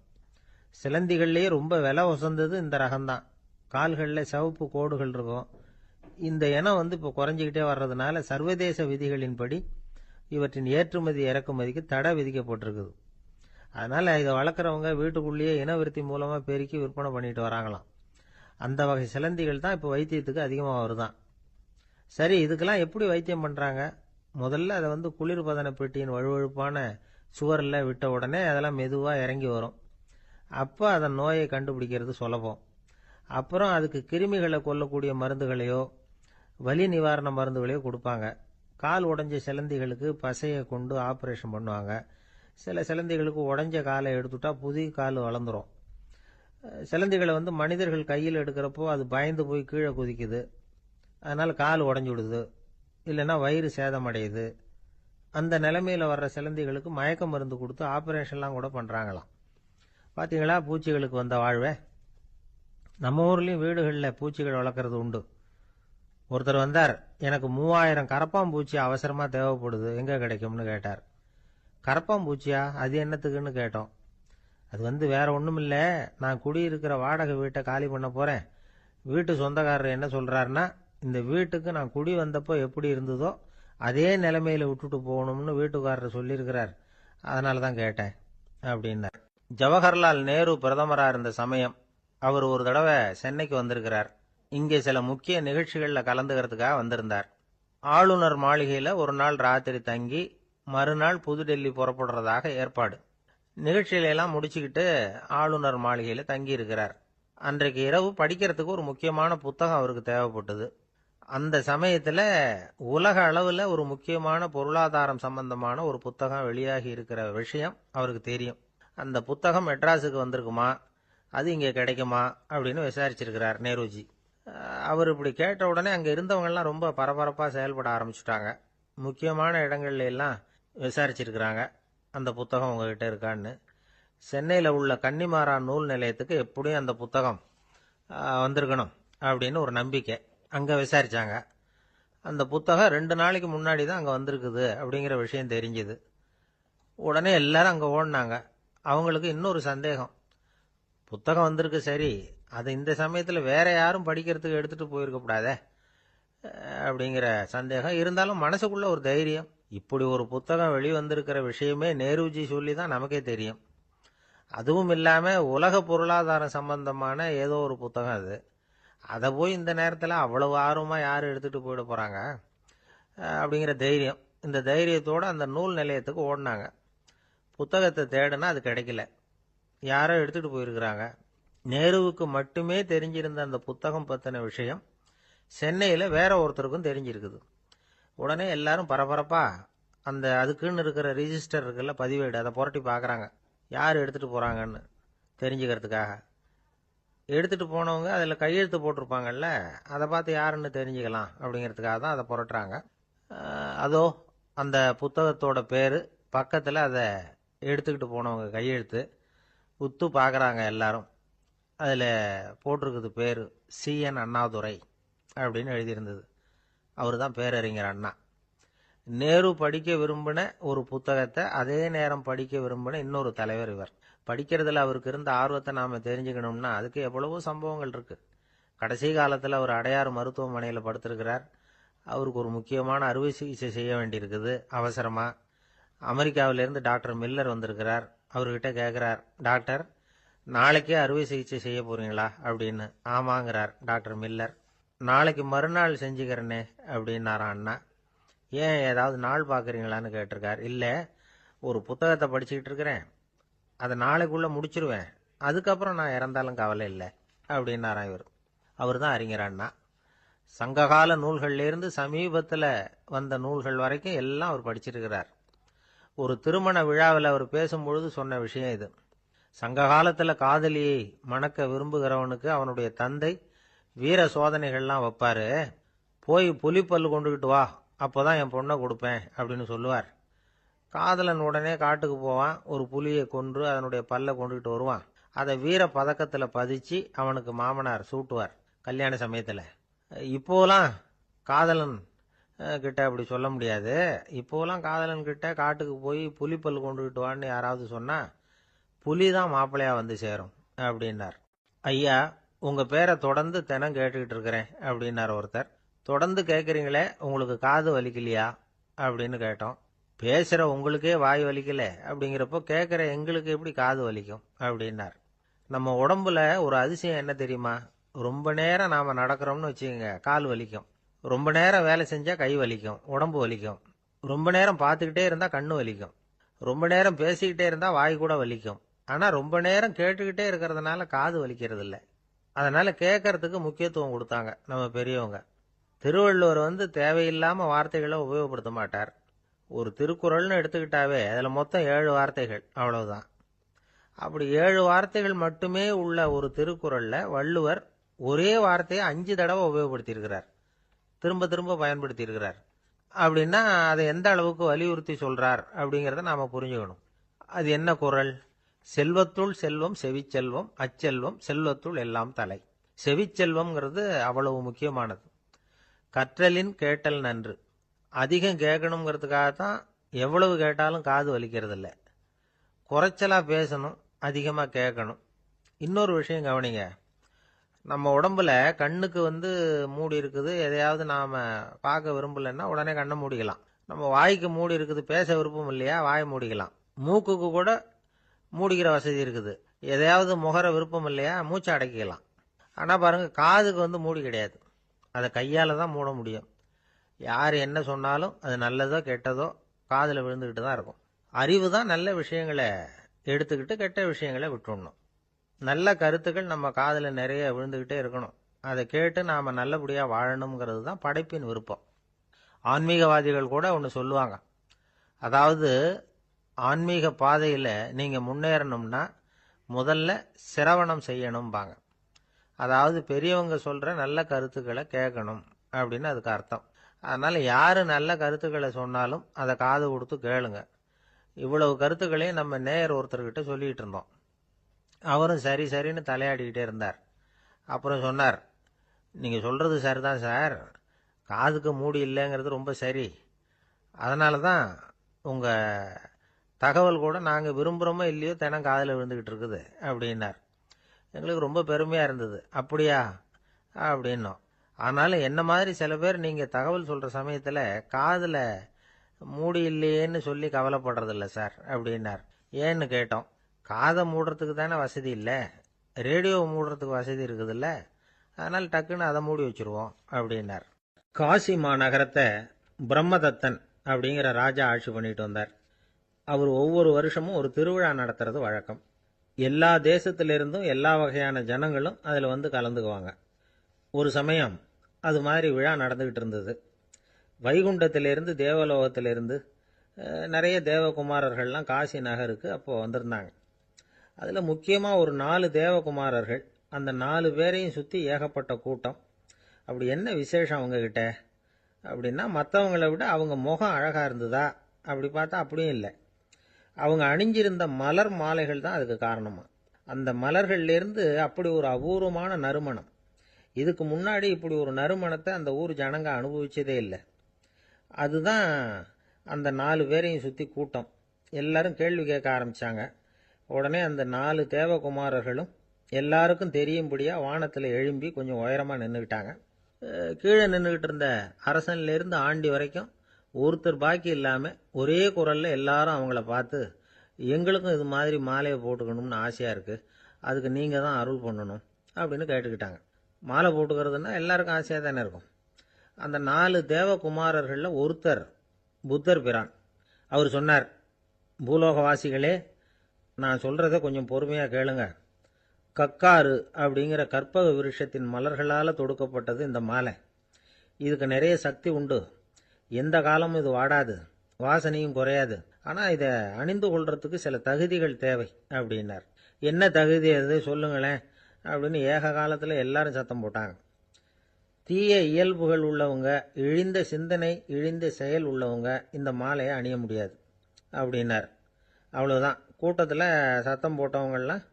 சிலந்திகள்லயே ரொம்ப விலை உசந்தது இந்த ரகம்தான். கால்கள்ல சிவப்பு கோடுகள் இருக்கும். இந்த இனம் இப்போ குறைஞ்சிக்கிட்டே வர்றதுனால சர்வதேச விதிகளின்படி இவற்றின் ஏற்றுமதி இறக்குமதிக்கு தடை விதிக்கப்பட்டிருக்குது. அதனால இதை வளர்க்குறவங்க வீட்டுக்குள்ளேயே இனவிருத்தி மூலமா பெருக்கி விற்பனை பண்ணிட்டு வராங்களாம். அந்த வகை சிலந்திகள் தான் இப்போ வைத்தியத்துக்கு அதிகமாக வருதான். சரி, இதுக்கெல்லாம் எப்படி வைத்தியம் பண்றாங்க? முதல்ல அதை குளிர்பதன பெட்டியின் வழுவழுப்பான சுவரில் விட்ட உடனே அதெல்லாம் மெதுவா இறங்கி வரும். அப்போ அதன் நோயை கண்டுபிடிக்கிறது சுலபம். அப்புறம் அதுக்கு கிருமிகளை கொல்லக்கூடிய மருந்துகளையோ வலி நிவாரண மருந்துகளையோ கொடுப்பாங்க. கால் உடைஞ்ச சிலந்திகளுக்கு பசையை கொண்டு ஆப்ரேஷன் பண்ணுவாங்க. சில சிலந்திகளுக்கு உடைஞ்ச காலை எடுத்துட்டா புதிய கால் வளர்ந்துரும். சிலந்திகளை மனிதர்கள் கையில் எடுக்கிறப்போ அது பயந்து போய் கீழே குதிக்குது, அதனால கால் உடஞ்சி விடுது. இல்லைன்னா வயிறு சேதமடையுது. அந்த நிலைமையில வர்ற சிலந்திகளுக்கு மயக்க மருந்து கொடுத்து ஆபரேஷன்லாம் கூட பண்றாங்களாம். பாத்தீங்களா பூச்சிகளுக்கு வந்த வாழ்வே. நம்ம ஊர்லயும் வீடுகளில் பூச்சிகள் வளர்க்கறது உண்டு. ஒருத்தர் வந்தார், எனக்கு 3000 கரப்பாம்பூச்சி அவசரமா தேவைப்படுது, எங்க கிடைக்கும்னு கேட்டார். கரப்பாம்பூச்சியா, அது என்னத்துக்குன்னு கேட்டோம். அது வேற ஒண்ணுமில்ல, நான் குடியிருக்கிற வாடகை வீட்டை காலி பண்ண போறேன். வீட்டு சொந்தக்காரர் என்ன சொல்றாருன்னா, இந்த வீட்டுக்கு நான் குடி வந்தப்போ எப்படி இருந்ததோ அதே நிலைமையில விட்டுட்டு போகணும்னு வீட்டுக்காரர் சொல்லியிருக்கிறார், அதனால தான் கேட்டேன் அப்படின்னார். ஜவஹர்லால் நேரு பிரதமரா இருந்த சமயம் அவர் ஒரு தடவை சென்னைக்கு வந்திருக்கிறார். இங்கே சில முக்கிய நிகழ்ச்சிகள்ல கலந்துக்கிறதுக்காக வந்திருந்தார். ஆளுநர் மாளிகையில ஒரு நாள் ராத்திரி தங்கி மறுநாள் புதுடெல்லி புறப்படுறதாக ஏற்பாடு. நிகழ்ச்சியில எல்லாம் முடிச்சுக்கிட்டு ஆளுநர் மாளிகையில தங்கி இருக்கிறார். அன்றைக்கு இரவு படிக்கிறதுக்கு ஒரு முக்கியமான புத்தகம் அவருக்கு தேவைப்பட்டது. அந்த சமயத்துல உலக அளவுல ஒரு முக்கியமான பொருளாதாரம் சம்பந்தமான ஒரு புத்தகம் வெளியாகி இருக்கிற விஷயம் அவருக்கு தெரியும். அந்த புத்தகம் மெட்ராஸுக்கு வந்திருக்குமா, அது இங்க கிடைக்குமா அப்படின்னு விசாரிச்சிருக்கிறார் நேருஜி. அவர் இப்படி கேட்ட உடனே அங்க இருந்தவங்க எல்லாம் ரொம்ப பரபரப்பா செயல்பட ஆரம்பிச்சுட்டாங்க. முக்கியமான இடங்கள்ல எல்லாம் விசாரிச்சிருக்கிறாங்க, அந்த புத்தகம் உங்ககிட்ட இருக்கான்னு. சென்னையில உள்ள கன்னிமாரா நூல் நிலையத்துக்கு எப்படியும் அந்த புத்தகம் வந்திருக்கணும் அப்படின்னு ஒரு நம்பிக்கை. அங்க விசாரிச்சாங்க. அந்த புத்தகம் 2 நாளைக்கு முன்னாடி தான் அங்க வந்திருக்குது அப்படிங்கிற விஷயம் தெரிஞ்சுது. உடனே எல்லாரும் அங்க ஓடினாங்க. அவங்களுக்கு இன்னொரு சந்தேகம், புத்தகம் வந்திருக்கு சரி, அது இந்த சமயத்துல வேற யாரும் படிக்கிறதுக்கு எடுத்துட்டு போயிருக்க கூடாதே அப்படிங்கிற சந்தேகம் இருந்தாலும் மனசுக்குள்ள ஒரு தைரியம். இப்படி ஒரு புத்தகம் வெளிவந்திருக்கிற விஷயமே நேருஜி சொல்லி தான் நமக்கே தெரியும். அதுவும் இல்லாம உலக பொருளாதாரம் சம்பந்தமான ஏதோ ஒரு புத்தகம் அது. அதை போய் இந்த நேரத்தில் அவ்வளவு ஆர்வமா யார் எடுத்துட்டு போயிட போறாங்க அப்படிங்கிற தைரியம். இந்த தைரியத்தோட அந்த நூல் நிலையத்துக்கு ஓடினாங்க. புத்தகத்தை தேடுனா அது கிடைக்கல, யாரோ எடுத்துட்டு போயிருக்கிறாங்க. நேருவுக்கு மட்டுமே தெரிஞ்சிருந்த அந்த புத்தகம் பத்தின விஷயம் சென்னையில வேற ஒருத்தருக்கும் தெரிஞ்சிருக்குது. உடனே எல்லாரும் பரபரப்பா அந்த அதுக்குன்னு இருக்கிற ரிஜிஸ்டர் இருக்குல்ல, பதிவேடு, அதை புரட்டி பார்க்கறாங்க, யார் எடுத்துட்டு போறாங்கன்னு தெரிஞ்சுக்கிறதுக்காக. எடுத்துட்டு போனவங்க அதுல கையெழுத்து போட்டிருப்பாங்கல்ல, அதை பார்த்து யாருன்னு தெரிஞ்சுக்கலாம் அப்படிங்கிறதுக்காக தான் அதை புரட்டுறாங்க. அதோ அந்த புத்தகத்தோட பேரு பக்கத்துல அதை எடுத்துக்கிட்டு போனவங்க கையெழுத்து உத்து பார்க்கறாங்க எல்லாரும். அதுல போட்டிருக்குது பேரு CN அண்ணாதுரை அப்படின்னு எழுதியிருந்தது. அவரு தான் பேரறிஞர் அண்ணா. நேரு படிக்க விரும்பின ஒரு புத்தகத்தை அதே நேரம் படிக்க விரும்பின இன்னொரு தலைவர் இவர். படிக்கிறதுல அவருக்கு இருந்த ஆர்வத்தை நாம தெரிஞ்சுக்கணும்னா அதுக்கு எவ்வளவோ சம்பவங்கள் இருக்கு. கடைசி காலத்துல அவர் அடையாறு மருத்துவமனையில படுத்திருக்கிறார். அவருக்கு ஒரு முக்கியமான அறுவை சிகிச்சை செய்ய வேண்டியிருக்குது அவசரமா. அமெரிக்காவிலிருந்து டாக்டர் மில்லர் வந்திருக்கிறார். அவர்கிட்ட கேட்கிறார், டாக்டர் நாளைக்கே அறுவை சிகிச்சை செய்ய போறீங்களா அப்படின்னு. ஆமாங்கிறார் டாக்டர் மில்லர். நாளைக்கு மறுநாள் செஞ்சுக்கிறனே அப்படின்னாராம் அண்ணா. ஏன் ஏதாவது நாள் பாக்குறீங்களான்னு கேட்டிருக்கார். இல்ல, ஒரு புத்தகத்தை படிச்சுக்கிட்டு இருக்கிறேன், அதை நாளைக்குள்ள முடிச்சிருவேன், அதுக்கப்புறம் நான் இறந்தாலும் கவலை இல்லை அப்படின்னாராம் இவர். அவர் தான் அறிஞர் அண்ணா. சங்ககால நூல்கள்ல இருந்து சமீபத்துல வந்த நூல்கள் வரைக்கும் எல்லாம் அவர் படிச்சிருக்கிறார். ஒரு திருமண விழாவில் அவர் பேசும்பொழுது சொன்ன விஷயம் இது. சங்க காலத்துல காதலியை மணக்க விரும்புகிறவனுக்கு அவனுடைய தந்தை வீர சோதனைகள்லாம் வைப்பாரு. போய் புலிப்பல்லு கொண்டுகிட்டு வா, அப்போதான் என் பொண்ணை கொடுப்பேன் அப்படின்னு சொல்லுவார். காதலன் உடனே காட்டுக்கு போவான், ஒரு புலியை கொன்று அதனுடைய பல்ல கொண்டுகிட்டு வருவான். அதை வீர பதக்கத்துல பதிச்சு அவனுக்கு மாமனார் சூட்டுவார் கல்யாண சமயத்துல. இப்போலாம் காதலன் கிட்ட அப்படி சொல்ல முடியாது. இப்போலாம் காதலன் கிட்ட காட்டுக்கு போய் புலிப்பல் கொண்டுகிட்டு வான்னு யாராவது சொன்னா புலிதான் மாப்பிள்ளையா வந்து சேரும் அப்படின்னார். ஐயா, உங்க பேரை தொடர்ந்து தினம் கேட்டுக்கிட்டு இருக்கிறேன் அப்படின்னார் ஒருத்தர். தொடர்ந்து கேட்கறீங்களே, உங்களுக்கு காது வலிக்கலையா அப்படின்னு கேட்டோம். பேசுற உங்களுக்கே வாய் வலிக்கல அப்படிங்கிறப்போ கேட்கிற எங்களுக்கு எப்படி காது வலிக்கும் அப்படின்னார். நம்ம உடம்புல ஒரு அதிசயம் என்ன தெரியுமா? ரொம்ப நேரம் நாம நடக்கிறோம்னு வச்சுக்கோங்க, கால் வலிக்கும். ரொம்ப நேரம் வேலை செஞ்சா கை வலிக்கும், உடம்பு வலிக்கும். ரொம்ப நேரம் பார்த்துக்கிட்டே இருந்தா கண்ணு வலிக்கும். ரொம்ப நேரம் பேசிக்கிட்டே இருந்தா வாய் கூட வலிக்கும். ஆனா ரொம்ப நேரம் கேட்டுக்கிட்டே இருக்கிறதுனால காது வலிக்கிறது இல்லை. அதனால கேட்கறதுக்கு முக்கியத்துவம் கொடுத்தாங்க நம்ம பெரியவங்க. திருவள்ளுவர் தேவையில்லாம வார்த்தைகளை உபயோகப்படுத்த மாட்டார். ஒரு திருக்குறள்னு எடுத்துக்கிட்டாவே அதுல மொத்தம் 7 வார்த்தைகள், அவ்வளவுதான். அப்படி 7 வார்த்தைகள் மட்டுமே உள்ள ஒரு திருக்குறள்ல வள்ளுவர் ஒரே வார்த்தையை 5 தடவை உபயோகப்படுத்தி இருக்கிறார், திரும்ப திரும்ப பயன்படுத்தி இருக்கிறார். அப்படின்னா அதை எந்த அளவுக்கு வலியுறுத்தி சொல்றார் அப்படிங்கிறத நாம புரிஞ்சுக்கணும். அது என்ன குறள்? செல்வத்துள் செல்வம் செவிச்செல்வம், அச்செல்வம் செல்வத்துள் எல்லாம் தலை. செவிச்செல்வம்ங்கிறது அவ்வளவு முக்கியமானது. கற்றலின் கேட்டல் நன்று. அதிகம் கேட்கணுங்கிறதுக்காகத்தான் எவ்வளவு கேட்டாலும் காது வலிக்கிறது இல்லை. குறைச்சலா பேசணும், அதிகமா கேட்கணும். இன்னொரு விஷயம் கவனிங்க. நம்ம உடம்புல கண்ணுக்கு மூடி இருக்குது, எதையாவது நாம பார்க்க விரும்பலைன்னா உடனே கண்ணை மூடிக்கலாம். நம்ம வாய்க்கு மூடி இருக்குது, பேச விருப்பம் இல்லையா, வாயை மூடிக்கலாம். மூக்குக்கு கூட மூடிக்கிற வசதி இருக்குது, எதையாவது முகர விருப்பம் இல்லையா, மூச்சை அடக்கிக்கலாம். ஆனால் பாருங்க, காதுக்கு மூடி கிடையாது. அதை கையால் தான் மூட முடியும். யார் என்ன சொன்னாலும் அது நல்லதோ கெட்டதோ காதில் விழுந்துக்கிட்டு தான் இருக்கும். அறிவு தான் நல்ல விஷயங்களை எடுத்துக்கிட்டு கெட்ட விஷயங்களை விட்டுடணும். நல்ல கருத்துக்கள் நம்ம காதில் நிறைய விழுந்துக்கிட்டே இருக்கணும். அதை கேட்டு நாம் நல்லபடியாக வாழணுங்கிறது தான் படைப்பின் விருப்பம். ஆன்மீகவாதிகள் கூட ஒன்று சொல்லுவாங்க. அதாவது, ஆன்மீக பாதையில் நீங்கள் முன்னேறணும்னா முதல்ல சிரவணம் செய்யணும்பாங்க. அதாவது பெரியவங்க சொல்கிற நல்ல கருத்துக்களை கேட்கணும் அப்படின்னு அதுக்கு அர்த்தம். அதனால் யார் நல்ல கருத்துக்களை சொன்னாலும் அதை காது கொடுத்து கேளுங்க. இவ்வளவு கருத்துக்களையும் நம்ம நேயர் ஒருத்தர்கிட்ட சொல்லிகிட்டு இருந்தோம். அவரும் சரி சரின்னு தலையாடிக்கிட்டே இருந்தார். அப்புறம் சொன்னார், நீங்கள் சொல்கிறது சரிதான் சார், காதுக்கு மூடி இல்லைங்கிறது ரொம்ப சரி. அதனால தான் உங்கள் தகவல் கூட நாங்கள் விரும்புகிறோமோ இல்லையோ தினம் காதில் விழுந்துக்கிட்டு இருக்குது அப்படின்னார். எங்களுக்கு ரொம்ப பெருமையாக இருந்தது. அப்படியா அப்படின்னோம். ஆனாலும் என்ன மாதிரி சில பேர் நீங்கள் தகவல் சொல்கிற சமயத்தில் காதில் மூடி இல்லையேன்னு சொல்லி கவலைப்படுறதில்ல சார் அப்படின்னார். ஏன்னு கேட்டோம். காதை மூடுறதுக்கு தானே வசதி இல்லை, ரேடியோவை மூடுறதுக்கு வசதி இருக்குதுல்ல, அதனால் டக்குன்னு அதை மூடி வச்சுருவோம் அப்படின்னார். காசி மாநகரத்தை பிரம்மதத்தன் அப்படிங்கிற ராஜா ஆட்சி பண்ணிட்டு வந்தார். அவர் ஒவ்வொரு வருஷமும் ஒரு திருவிழா நடத்துறது வழக்கம். எல்லா தேசத்திலிருந்தும் எல்லா வகையான ஜனங்களும் அதில் கலந்துக்குவாங்க. ஒரு சமயம் அது மாதிரி விழா நடந்துக்கிட்டு இருந்தது. வைகுண்டத்திலிருந்து தேவலோகத்திலிருந்து நிறைய தேவகுமாரர்கள்லாம் காசி நகருக்கு அப்போது வந்திருந்தாங்க. அதில் முக்கியமாக ஒரு 4 தேவகுமாரர்கள். அந்த 4 பேரையும் சுற்றி ஏகப்பட்ட கூட்டம். அப்படி என்ன விசேஷம் அவங்கக்கிட்ட அப்படின்னா, மற்றவங்களை விட அவங்க முகம் அழகாக இருந்ததா அப்படி பார்த்தா அப்படியும் இல்லை. அவங்க அணிஞ்சிருந்த மலர் மாலைகள் தான் அதுக்கு காரணமா. அந்த மலர்கள்லேருந்து அப்படி ஒரு அபூர்வமான நறுமணம். இதுக்கு முன்னாடி இப்படி ஒரு நறுமணத்தை அந்த ஊர் ஜனங்க அனுபவிச்சதே இல்லை. அதுதான் அந்த 4 பேரையும் சுற்றி கூட்டம். எல்லாரும் கேள்வி கேட்க ஆரம்பித்தாங்க. உடனே அந்த 4 தேவகுமாரர்களும் எல்லாருக்கும் தெரியும்படியாக வானத்தில் எழும்பி கொஞ்சம் உயரமாக நின்றுக்கிட்டாங்க. கீழே நின்றுக்கிட்டு இருந்த அரசன்லேருந்து ஆண்டி வரைக்கும் ஒருத்தர் பாக்கி இல்லாமல் ஒரே குரலில் எல்லாரும் அவங்கள பார்த்து, எங்களுக்கும் இது மாதிரி மாலையை போட்டுக்கணும்னு ஆசையாக இருக்குது, அதுக்கு நீங்கள் தான் அருள் பண்ணணும் அப்படின்னு கேட்டுக்கிட்டாங்க. மாலை போட்டுக்கிறதுனா எல்லாருக்கும் ஆசையாக தானே இருக்கும். அந்த 4 தேவகுமாரர்களில் ஒருத்தர் புத்தர் பிரான். அவர் சொன்னார், பூலோகவாசிகளே, நான் சொல்கிறத கொஞ்சம் பொறுமையாக கேளுங்க. கக்காரு அப்படிங்கிற கற்பக விருஷத்தின் மலர்களால் தொடுக்கப்பட்டது இந்த மாலை. இதுக்கு நிறைய சக்தி உண்டு. எந்த காலமும் இது வாடாது, வாசனையும் குறையாது. ஆனால் இதை அணிந்து கொள்றதுக்கு சில தகுதிகள் தேவை அப்படின்னார். என்ன தகுதி அது சொல்லுங்களேன் அப்படின்னு ஏக காலத்தில் எல்லாரும் சத்தம் போட்டாங்க. தீய இயல்புகள் உள்ளவங்க, இழிந்த சிந்தனை இழிந்த செயல் உள்ளவங்க இந்த மாலையை அணிய முடியாது அப்படின்னார். அவ்வளோதான். கூட்டத்தில் சத்தம் போட்டவங்கள்லாம்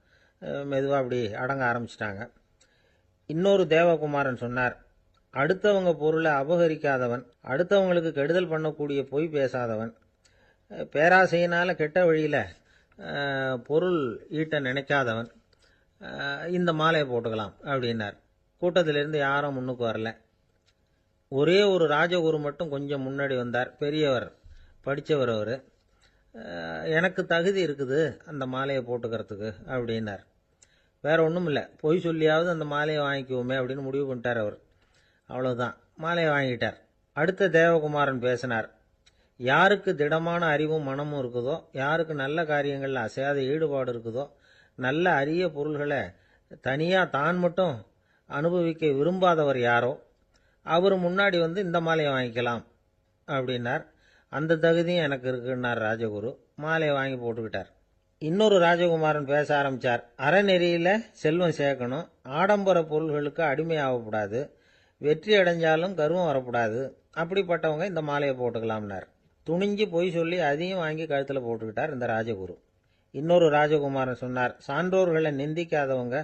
மெதுவாக அப்படி அடங்க ஆரம்பிச்சிட்டாங்க. இன்னொரு தேவகுமாரன் சொன்னார், அடுத்தவங்க பொருளை அபகரிக்காதவன், அடுத்தவங்களுக்கு கெடுதல் பண்ணக்கூடிய பொய் பேசாதவன், பேராசையினால் கெட்ட வழியில் பொருள் ஈட்ட நினைக்காதவன் இந்த மாலையை போட்டுக்கலாம் அப்படின்னார். கூட்டத்திலிருந்து யாரும் முன்னுக்கு வரல. ஒரே ஒரு ராஜகுரு மட்டும் கொஞ்சம் முன்னாடி வந்தார். பெரியவர், படித்தவர். அவர், எனக்கு தகுதி இருக்குது அந்த மாலையை போட்டுக்கிறதுக்கு அப்படின்னார். வேற ஒன்றும் இல்லை, பொய் சொல்லியாவது அந்த மாலையை வாங்கிக்குவோமே அப்படின்னு முடிவு பண்ணிட்டார் அவர். அவ்வளோதான், மாலையை வாங்கிட்டார். அடுத்த தேவகுமாரன் பேசினார். யாருக்கு திடமான அறிவும் மனமும் இருக்குதோ, யாருக்கு நல்ல காரியங்களில் அசையாத ஈடுபாடு இருக்குதோ, நல்ல அரிய பொருள்களை தனியாக தான் மட்டும் அனுபவிக்க விரும்பாதவர் யாரோ அவர் முன்னாடி இந்த மாலையை வாங்கிக்கலாம் அப்படின்னார். அந்த தகுதியும் எனக்கு இருக்குன்னார் ராஜகுரு. மாலையை வாங்கி போட்டுக்கிட்டார். இன்னொரு ராஜகுமாரன் பேச ஆரம்பித்தார். அறநெறியில் செல்வம் சேர்க்கணும், ஆடம்பர பொருள்களுக்கு அடிமையாகக்கூடாது, வெற்றி அடைஞ்சாலும் கர்வம் வரக்கூடாது, அப்படிப்பட்டவங்க இந்த மாலையை போட்டுக்கலாம்னார். துணிஞ்சு பொய் சொல்லி அதையும் வாங்கி கழுத்தில் போட்டுக்கிட்டார் இந்த ராஜகுரு. இன்னொரு ராஜகுமாரன் சொன்னார், சான்றோர்களை நிந்திக்காதவங்க